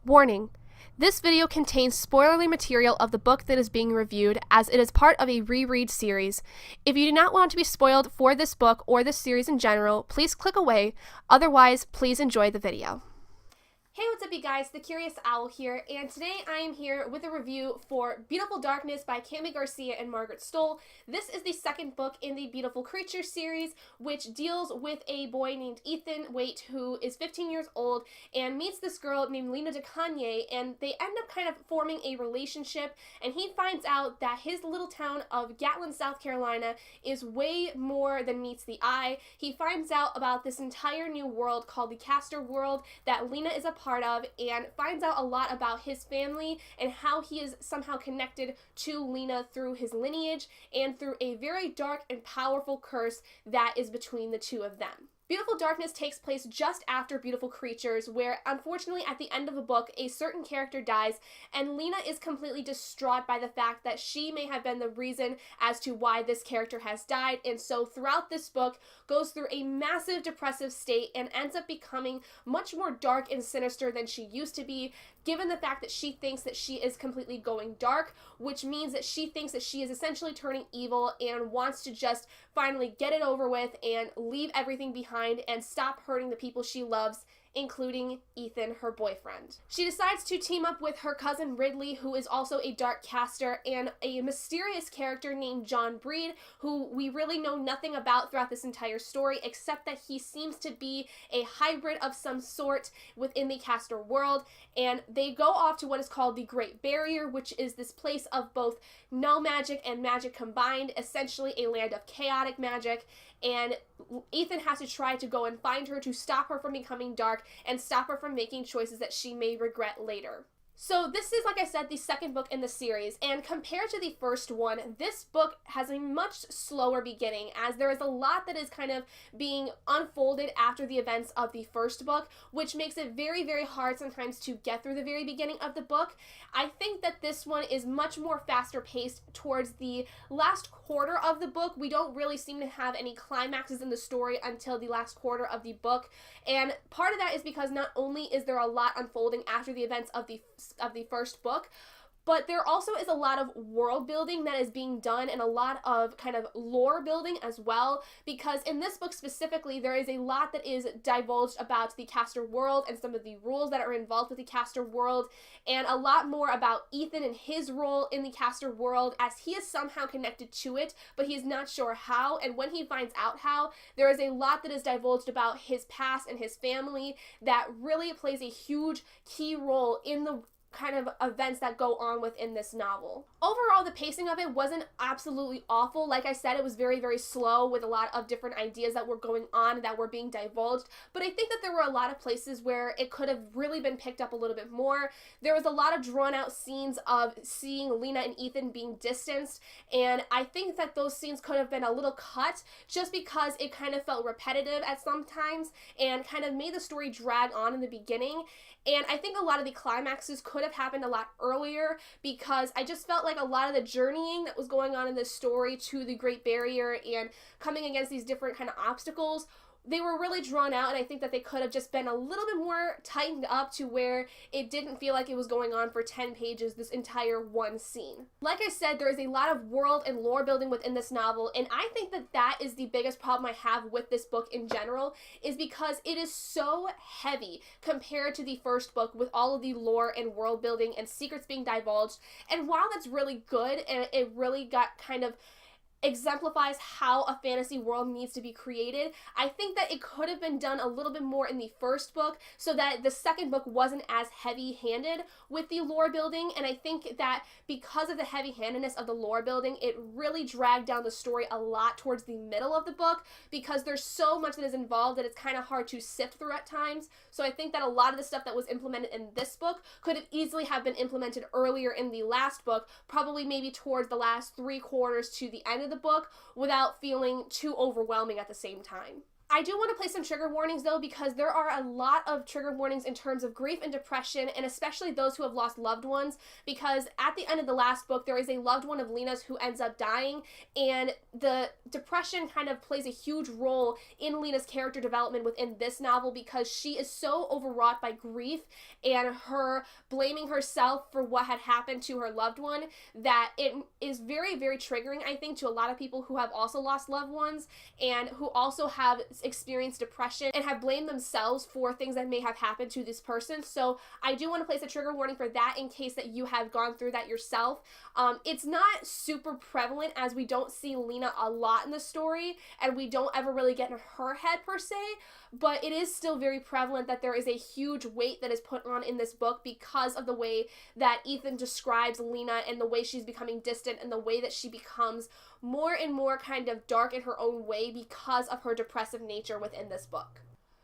Warning: this video contains spoilerly material of the book that is being reviewed, as it is part of a reread series. If you do not want to be spoiled for this book or this series in general, please click away. Otherwise, please enjoy the video. Hey, what's up you guys, The Curious Owl here, and today I am here with a review for Beautiful Darkness by Garcia and Margaret Stohl. This is the second book in the Beautiful Creatures series, which deals with a boy named Ethan Waite, who is 15 years old, and meets this girl named Lena DeCanye, and they end up kind of forming a relationship, and he finds out that his little town of Gatlin, South Carolina is way more than meets the eye. He finds out about this entire new world called the Castor world that Lena is a part of, and finds out a lot about his family and how he is somehow connected to Lena through his lineage and through a very dark and powerful curse that is between the two of them. Beautiful Darkness takes place just after Beautiful Creatures, where unfortunately at the end of the book a certain character dies, and Lena is completely distraught by the fact that she may have been the reason as to why this character has died, and so throughout this book goes through a massive depressive state and ends up becoming much more dark and sinister than she used to be, given the fact that she thinks that she is completely going dark, which means that she thinks that she is essentially turning evil and wants to just finally get it over with and leave everything behind and stop hurting the people she loves, including Ethan, her boyfriend. She decides to team up with her cousin Ridley, who is also a dark caster, and a mysterious character named John Breen, who we really know nothing about throughout this entire story, except that he seems to be a hybrid of some sort within the caster world, and they go off to what is called the Great Barrier, which is this place of both no magic and magic combined, essentially a land of chaotic magic, and Ethan has to try to go and find her to stop her from becoming dark and stop her from making choices that she may regret later. So this is, like I said, the second book in the series, and compared to the first one, this book has a much slower beginning, as there is a lot that is kind of being unfolded after the events of the first book, which makes it very, very hard sometimes to get through the very beginning of the book. I think that this one is much more faster paced towards the last quarter of the book. We don't really seem to have any climaxes in the story until the last quarter of the book, and part of that is because not only is there a lot unfolding after the events of the first book, but there also is a lot of world building that is being done and a lot of kind of lore building as well, because in this book specifically there is a lot that is divulged about the caster world and some of the rules that are involved with the caster world, and a lot more about Ethan and his role in the caster world, as he is somehow connected to it, but he is not sure how, and when he finds out how, there is a lot that is divulged about his past and his family that really plays a huge key role in the kind of events that go on within this novel. Overall, the pacing of it wasn't absolutely awful. Like I said, it was very, very slow with a lot of different ideas that were going on that were being divulged, but I think that there were a lot of places where it could have really been picked up a little bit more. There was a lot of drawn out scenes of seeing Lena and Ethan being distanced, and I think that those scenes could have been a little cut just because it kind of felt repetitive at some times and kind of made the story drag on in the beginning. And I think a lot of the climaxes could have happened a lot earlier, because I just felt like a lot of the journeying that was going on in this story to the Great Barrier and coming against these different kind of obstacles, they were really drawn out, and I think that they could have just been a little bit more tightened up to where it didn't feel like it was going on for 10 pages, this entire one scene. Like I said, there is a lot of world and lore building within this novel, and I think that that is the biggest problem I have with this book in general, is because it is so heavy compared to the first book with all of the lore and world building and secrets being divulged. And while that's really good, and it really got kind of exemplifies how a fantasy world needs to be created, I think that it could have been done a little bit more in the first book so that the second book wasn't as heavy-handed with the lore building, and I think that because of the heavy-handedness of the lore building, it really dragged down the story a lot towards the middle of the book, because there's so much that is involved that it's kind of hard to sift through at times. So I think that a lot of the stuff that was implemented in this book could have easily have been implemented earlier in the last book, probably maybe towards the last 3/4 to the end of the book, without feeling too overwhelming at the same time. I do want to place some trigger warnings though, because there are a lot of trigger warnings in terms of grief and depression, and especially those who have lost loved ones, because at the end of the last book, there is a loved one of Lena's who ends up dying, and the depression kind of plays a huge role in Lena's character development within this novel, because she is so overwrought by grief and her blaming herself for what had happened to her loved one that it is very, very triggering, I think, to a lot of people who have also lost loved ones and who also have experienced depression and have blamed themselves for things that may have happened to this person. So I do want to place a trigger warning for that in case that you have gone through that yourself. It's not super prevalent, as we don't see Lena a lot in the story and we don't ever really get in her head per se, but it is still very prevalent that there is a huge weight that is put on in this book because of the way that Ethan describes Lena and the way she's becoming distant and the way that she becomes more and more kind of dark in her own way because of her depressive nature within this book.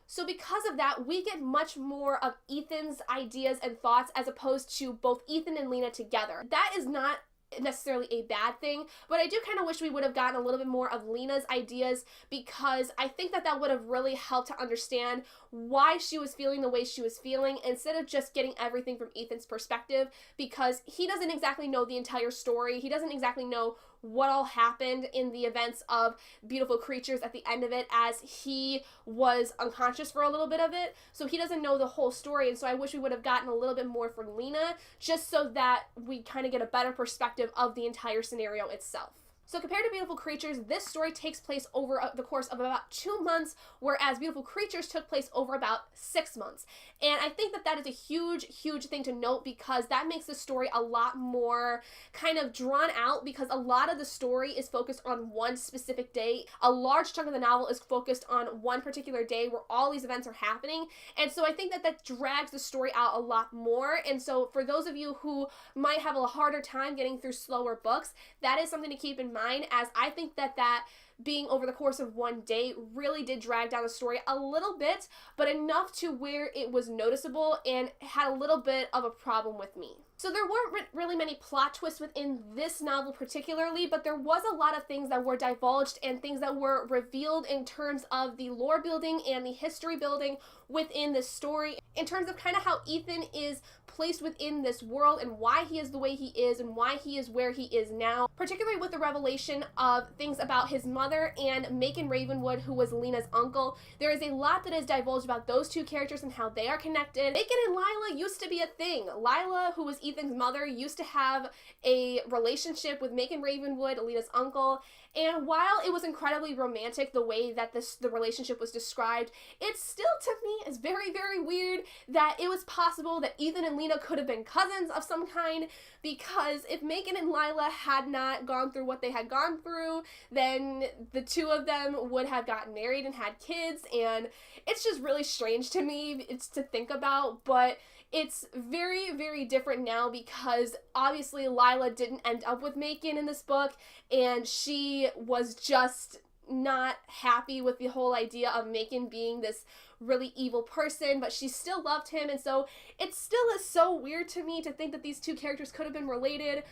So because of that, we get much more of Ethan's ideas and thoughts as opposed to both Ethan and Lena together. That is not necessarily a bad thing, but I do kind of wish we would have gotten a little bit more of Lena's ideas, because I think that that would have really helped to understand why she was feeling the way she was feeling instead of just getting everything from Ethan's perspective, because he doesn't exactly know the entire story. He doesn't exactly know what all happened in the events of Beautiful Creatures at the end of it, as he was unconscious for a little bit of it, so he doesn't know the whole story. And so I wish we would have gotten a little bit more from Lena, just so that we kind of get a better perspective of the entire scenario itself. So compared to Beautiful Creatures, this story takes place over the course of about 2 months, whereas Beautiful Creatures took place over about 6 months. And I think that that is a huge, huge thing to note, because that makes the story a lot more kind of drawn out, because a lot of the story is focused on one specific day. A large chunk of the novel is focused on one particular day where all these events are happening. And so I think that that drags the story out a lot more. And so for those of you who might have a harder time getting through slower books, that is something to keep in mind, as I think that that being over the course of one day really did drag down the story a little bit, but enough to where it was noticeable and had a little bit of a problem with me. So there weren't really many plot twists within this novel particularly, but there was a lot of things that were divulged and things that were revealed in terms of the lore building and the history building within this story, in terms of kind of how Ethan is placed within this world and why he is the way he is and why he is where he is now, particularly with the revelation of things about his mother and Macon Ravenwood, who was Lena's uncle. There is a lot that is divulged about those two characters and how they are connected. Macon and Lila used to be a thing. Lila, who was Ethan's mother, used to have a relationship with Macon Ravenwood, Lena's uncle, and while it was incredibly romantic the way that the relationship was described, it still to me is very, very weird that it was possible that Ethan and Lena could have been cousins of some kind, because if Macon and Lila had not gone through what they had gone through, then the two of them would have gotten married and had kids, and it's just really strange to me it's to think about. But it's very, very different now, because obviously Lila didn't end up with Macon in this book, and she was just not happy with the whole idea of Macon being this really evil person, but she still loved him. And so it still is so weird to me to think that these two characters could have been related,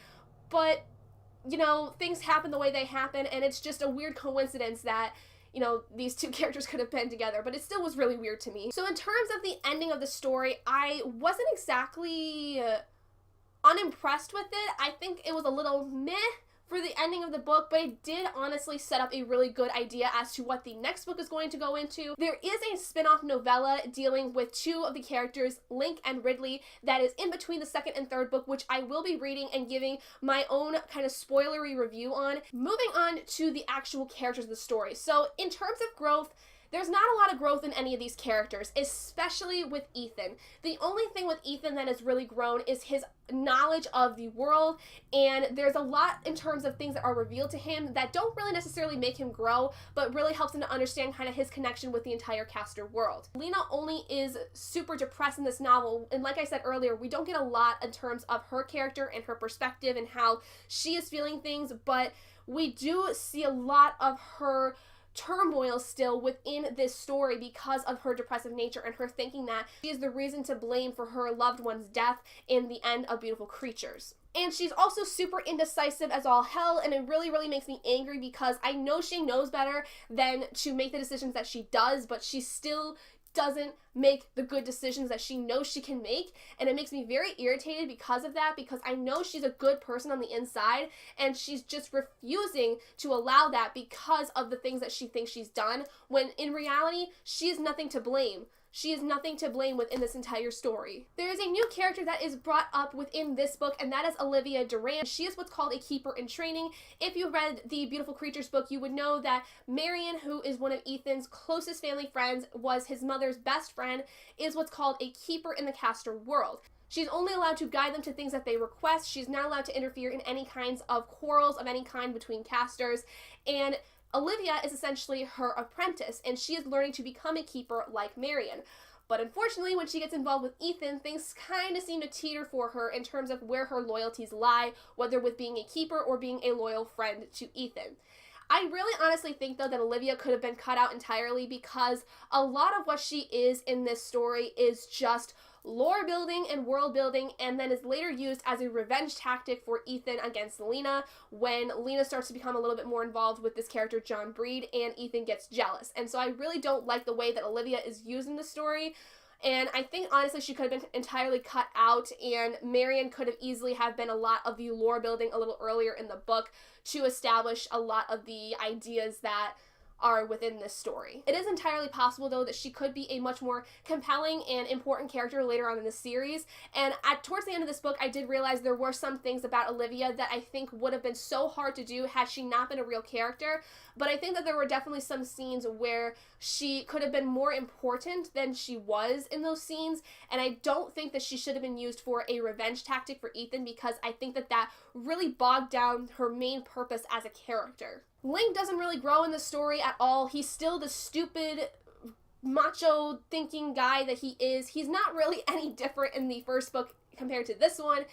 but you know, things happen the way they happen, and it's just a weird coincidence that, you know, these two characters could have been together, but it still was really weird to me. So in terms of the ending of the story, I wasn't exactly unimpressed with it. I think it was a little meh for the ending of the book, but it did honestly set up a really good idea as to what the next book is going to go into. There is a spin-off novella dealing with two of the characters, Link and Ridley, that is in between the second and third book, which I will be reading and giving my own kind of spoilery review on. Moving on to the actual characters of the story. So in terms of growth, there's not a lot of growth in any of these characters, especially with Ethan. The only thing with Ethan that has really grown is his knowledge of the world, and there's a lot in terms of things that are revealed to him that don't really necessarily make him grow, but really helps him to understand kind of his connection with the entire Caster world. Lena only is super depressed in this novel, and like I said earlier, we don't get a lot in terms of her character and her perspective and how she is feeling things, but we do see a lot of her turmoil still within this story because of her depressive nature and her thinking that she is the reason to blame for her loved one's death in the end of Beautiful Creatures. And she's also super indecisive as all hell, and it really, really makes me angry because I know she knows better than to make the decisions that she does, but she still doesn't make the good decisions that she knows she can make, and it makes me very irritated because of that, because I know she's a good person on the inside, and she's just refusing to allow that because of the things that she thinks she's done, when in reality, she is nothing to blame. She is nothing to blame within this entire story. There is a new character that is brought up within this book, and that is Olivia Durant. She is what's called a keeper in training. If you read the Beautiful Creatures book, you would know that Marion, who is one of Ethan's closest family friends, was his mother's best friend, is what's called a keeper in the caster world. She's only allowed to guide them to things that they request. She's not allowed to interfere in any kinds of quarrels of any kind between casters, and Olivia is essentially her apprentice, and she is learning to become a keeper like Marion. But unfortunately, when she gets involved with Ethan, things kind of seem to teeter for her in terms of where her loyalties lie, whether with being a keeper or being a loyal friend to Ethan. I really honestly think, though, that Olivia could have been cut out entirely, because a lot of what she is in this story is just lore building and world building, and then is later used as a revenge tactic for Ethan against Lena when Lena starts to become a little bit more involved with this character John Breen, and Ethan gets jealous. And so I really don't like the way that Olivia is used in the story, and I think honestly she could have been entirely cut out, and Marion could have easily have been a lot of the lore building a little earlier in the book to establish a lot of the ideas that are within this story. It is entirely possible, though, that she could be a much more compelling and important character later on in the series, and towards the end of this book, I did realize there were some things about Olivia that I think would have been so hard to do had she not been a real character, but I think that there were definitely some scenes where she could have been more important than she was in those scenes, and I don't think that she should have been used for a revenge tactic for Ethan, because I think that that really bogged down her main purpose as a character. Link doesn't really grow in the story at all. He's still the stupid, macho thinking guy that he is. He's not really any different in the first book compared to this one.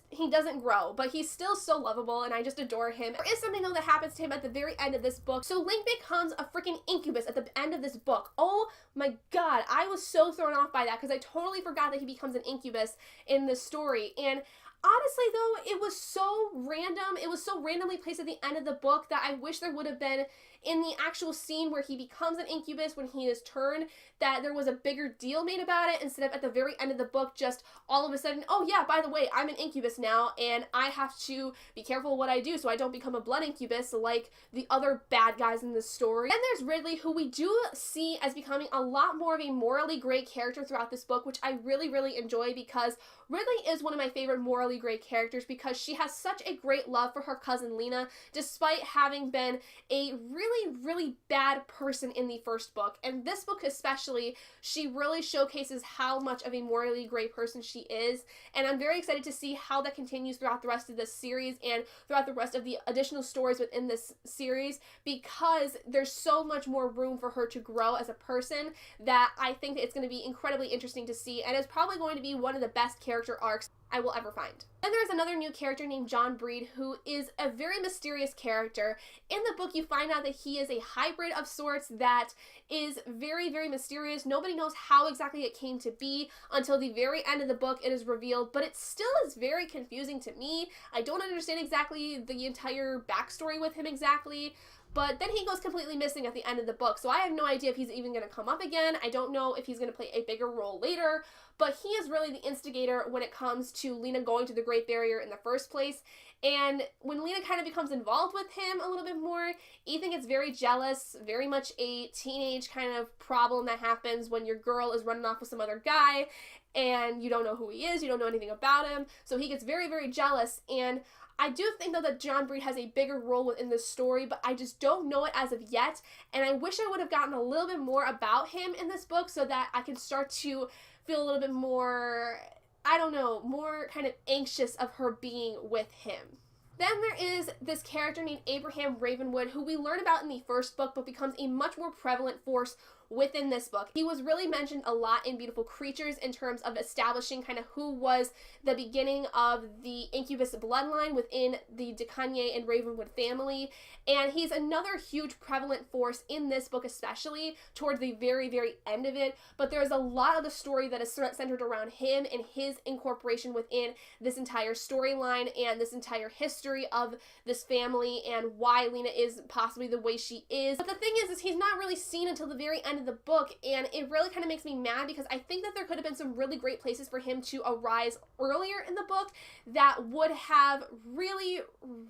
He doesn't grow, but he's still so lovable, and I just adore him. There is something, though, that happens to him at the very end of this book. So Link becomes a freaking incubus at the end of this book. Oh my god, I was so thrown off by that, because I totally forgot that he becomes an incubus in this story, and honestly, though, it was so random. It was so randomly placed at the end of the book that I wish there would have been in the actual scene where he becomes an incubus when he is turned, that there was a bigger deal made about it, instead of at the very end of the book just all of a sudden, oh yeah, by the way, I'm an incubus now, and I have to be careful what I do so I don't become a blood incubus like the other bad guys in this story. And there's Ridley, who we do see as becoming a lot more of a morally great character throughout this book, which I really, really enjoy, because Ridley is one of my favorite morally great characters, because she has such a great love for her cousin Lena, despite having been a really, really bad person in the first book. And this book especially, she really showcases how much of a morally great person she is, and I'm very excited to see how that continues throughout the rest of this series and throughout the rest of the additional stories within this series, because there's so much more room for her to grow as a person that I think that it's going to be incredibly interesting to see, and it's probably going to be one of the best character arcs I will ever find. And there's another new character named John Breen, who is a very mysterious character. In the book, you find out that he is a hybrid of sorts that is very, very mysterious. Nobody knows how exactly it came to be until the very end of the book. It is revealed, but it still is very confusing to me. I don't understand exactly the entire backstory with him exactly. But then he goes completely missing at the end of the book, so I have no idea if he's even going to come up again. I don't know if he's going to play a bigger role later, but he is really the instigator when it comes to Lena going to the Great Barrier in the first place. And when Lena kind of becomes involved with him a little bit more, Ethan gets very jealous, very much a teenage kind of problem that happens when your girl is running off with some other guy, and you don't know who he is, you don't know anything about him, so he gets very, very jealous. And I do think, though, that John Breen has a bigger role within this story, but I just don't know it as of yet, and I wish I would have gotten a little bit more about him in this book so that I can start to feel a little bit more, I don't know, more kind of anxious of her being with him. Then there is this character named Abraham Ravenwood, who we learn about in the first book, but becomes a much more prevalent force within this book. He was really mentioned a lot in Beautiful Creatures in terms of establishing kind of who was the beginning of the incubus bloodline within the de Cagny and Ravenwood family, and he's another huge prevalent force in this book, especially towards the very, very end of it. But there's a lot of the story that is centered around him and his incorporation within this entire storyline and this entire history of this family and why Lena is possibly the way she is. But the thing is he's not really seen until the very end of the book, and it really kind of makes me mad because I think that there could have been some really great places for him to arise earlier in the book that would have really,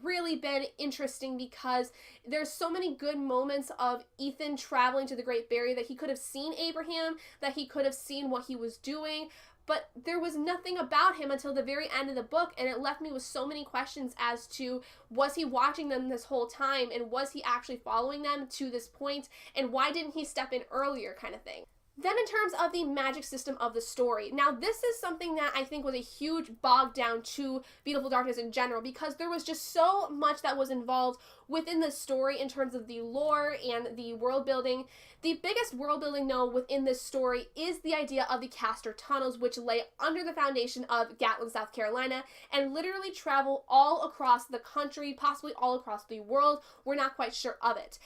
really been interesting, because there's so many good moments of Ethan traveling to the Great Barrier that he could have seen Abraham, that he could have seen what he was doing, but there was nothing about him until the very end of the book, and it left me with so many questions as to, was he watching them this whole time, and was he actually following them to this point, and why didn't he step in earlier, kind of thing. Then in terms of the magic system of the story, now this is something that I think was a huge bog down to Beautiful Darkness in general, because there was just so much that was involved within the story in terms of the lore and the world building. The biggest world building, though, within this story is the idea of the Castor Tunnels, which lay under the foundation of Gatlin, South Carolina, and literally travel all across the country, possibly all across the world. We're not quite sure of it.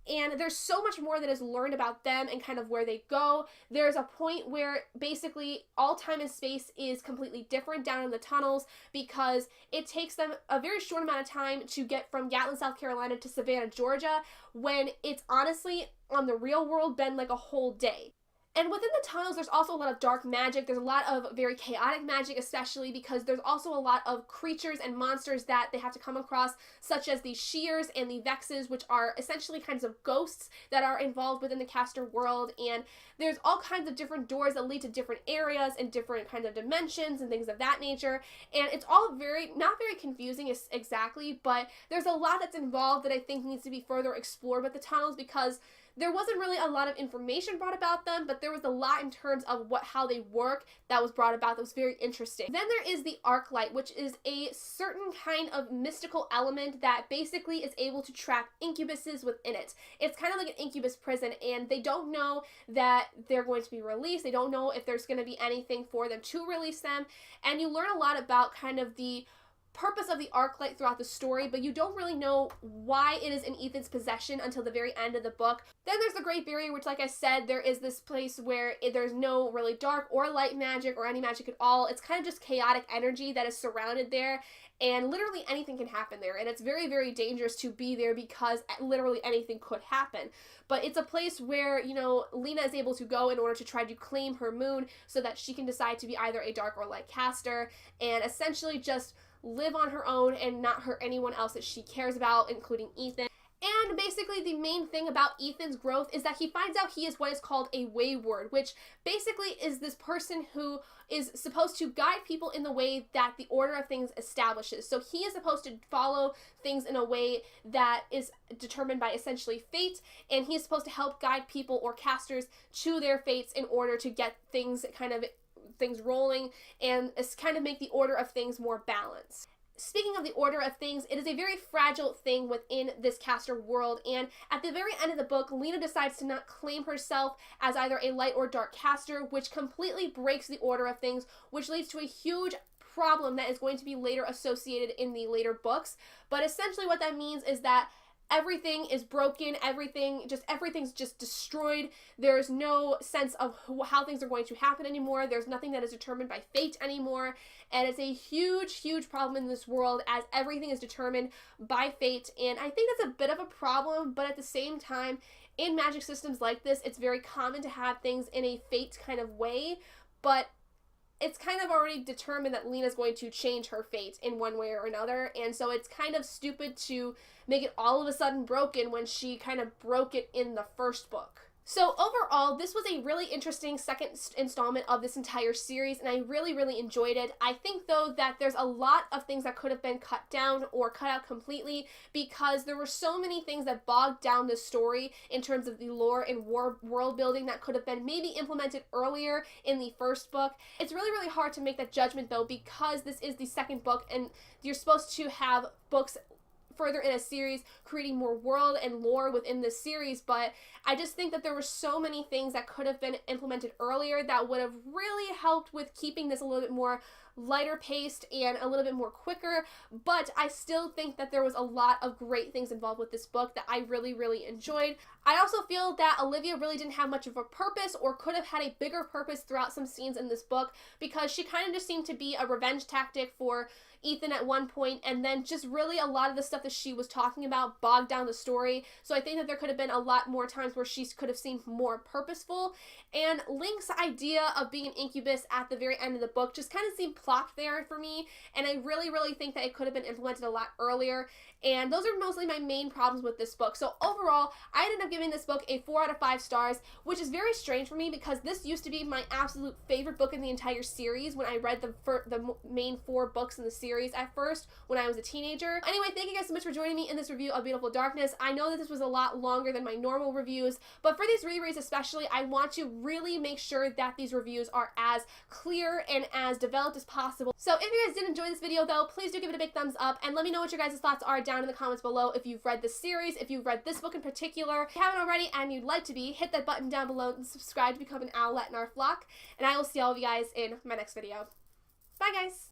And there's so much more that is learned about them and kind of where they go. There's a point where basically all time and space is completely different down in the tunnels, because it takes them a very short amount of time to get from Gatlin, South Carolina to Savannah, Georgia, when it's honestly on the real world been like a whole day. And within the tunnels, there's also a lot of dark magic. There's a lot of very chaotic magic, especially because there's also a lot of creatures and monsters that they have to come across, such as the Shears and the Vexes, which are essentially kinds of ghosts that are involved within the Castor world. And there's all kinds of different doors that lead to different areas and different kinds of dimensions and things of that nature. And it's all not very confusing exactly, but there's a lot that's involved that I think needs to be further explored with the tunnels, because there wasn't really a lot of information brought about them, but there was a lot in terms of how they work that was brought about that was very interesting. Then there is the arc light, which is a certain kind of mystical element that basically is able to trap incubuses within it. It's kind of like an incubus prison, and they don't know that they're going to be released. They don't know if there's going to be anything for them to release them, and you learn a lot about kind of the purpose of the arc light throughout the story, but you don't really know why it is in Ethan's possession until the very end of the book. Then there's the Great Barrier, which, like I said, there is this place where there's no really dark or light magic or any magic at all. It's kind of just chaotic energy that is surrounded there, and literally anything can happen there, and it's very, very dangerous to be there because literally anything could happen. But it's a place where, Lena is able to go in order to try to claim her moon so that she can decide to be either a dark or light caster, and essentially just live on her own and not hurt anyone else that she cares about, including Ethan. And basically the main thing about Ethan's growth is that he finds out he is what is called a wayward, which basically is this person who is supposed to guide people in the way that the order of things establishes. So he is supposed to follow things in a way that is determined by essentially fate, and he is supposed to help guide people or casters to their fates in order to get things rolling and kind of make the order of things more balanced. Speaking of the order of things, it is a very fragile thing within this caster world, and at the very end of the book, Lena decides to not claim herself as either a light or dark caster, which completely breaks the order of things, which leads to a huge problem that is going to be later associated in the later books. But essentially what that means is that everything is broken, everything's just destroyed. There's no sense of how things are going to happen anymore. There's nothing that is determined by fate anymore. And it's a huge, huge problem in this world, as everything is determined by fate. And I think that's a bit of a problem, but at the same time, in magic systems like this, it's very common to have things in a fate kind of way, but it's kind of already determined that Lena's going to change her fate in one way or another, and so it's kind of stupid to make it all of a sudden broken when she kind of broke it in the first book. So overall, this was a really interesting second installment of this entire series, and I really, really enjoyed it. I think, though, that there's a lot of things that could have been cut down or cut out completely because there were so many things that bogged down the story in terms of the lore and world building that could have been maybe implemented earlier in the first book. It's really, really hard to make that judgment, though, because this is the second book, and you're supposed to have books further in a series, creating more world and lore within this series, but I just think that there were so many things that could have been implemented earlier that would have really helped with keeping this a little bit more lighter paced and a little bit more quicker, but I still think that there was a lot of great things involved with this book that I really, really enjoyed. I also feel that Olivia really didn't have much of a purpose, or could have had a bigger purpose throughout some scenes in this book, because she kind of just seemed to be a revenge tactic for Ethan at one point, and then just really a lot of the stuff that she was talking about bogged down the story. So I think that there could have been a lot more times where she could have seemed more purposeful, and Link's idea of being an incubus at the very end of the book just kind of seemed plopped there for me, and I really, really think that it could have been implemented a lot earlier, and those are mostly my main problems with this book. So overall, I ended up giving this book a 4 out of 5 stars, which is very strange for me because this used to be my absolute favorite book in the entire series when I read the main 4 books in the series at first when I was a teenager. Anyway, thank you guys so much for joining me in this review of Beautiful Darkness. I know that this was a lot longer than my normal reviews, but for these rereads especially, I want to really make sure that these reviews are as clear and as developed as possible. So if you guys did enjoy this video, though, please do give it a big thumbs up, and let me know what your guys' thoughts are down in the comments below. If you've read this series, if you've read this book in particular, if you haven't already and you'd like to be, hit that button down below and subscribe to become an owlet in our flock, and I will see all of you guys in my next video. Bye, guys!